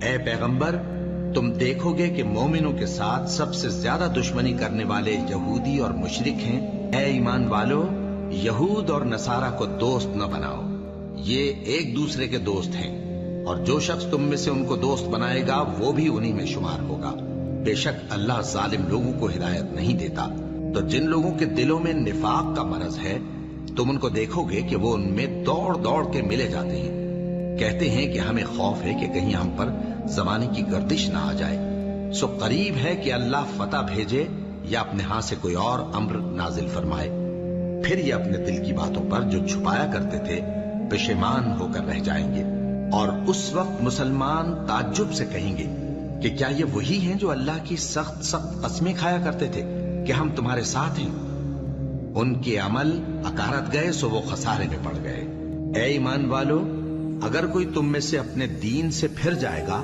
اے پیغمبر، تم دیکھو گے کہ مومنوں کے ساتھ سب سے زیادہ دشمنی کرنے والے یہودی اور مشرک ہیں۔ اے ایمان والو، یہود اور نصارہ کو دوست نہ بناؤ، یہ ایک دوسرے کے دوست ہیں، اور جو شخص تم میں سے ان کو دوست بنائے گا وہ بھی انہی میں شمار ہوگا۔ بے شک اللہ ظالم لوگوں کو ہدایت نہیں دیتا۔ تو جن لوگوں کے دلوں میں نفاق کا مرض ہے، تم ان کو دیکھو گے کہ وہ ان میں دوڑ دوڑ کے ملے جاتے ہیں، کہتے ہیں کہ ہمیں خوف ہے کہ کہیں ہم پر زمانے کی گردش نہ آ جائے۔ سو قریب ہے کہ اللہ فتح بھیجے یا اپنے ہاں سے کوئی اور امر نازل فرمائے، پھر یہ اپنے دل کی باتوں پر جو چھپایا کرتے تھے پشیمان ہو کر رہ جائیں گے۔ اور اس وقت مسلمان تعجب سے کہیں گے کہ کیا یہ وہی ہیں جو اللہ کی سخت سخت قسمیں کھایا کرتے تھے کہ ہم تمہارے ساتھ ہیں؟ ان کے عمل اکارت گئے سو وہ خسارے میں پڑ گئے۔ اے ایمان والو، اگر کوئی تم میں سے اپنے دین سے پھر جائے گا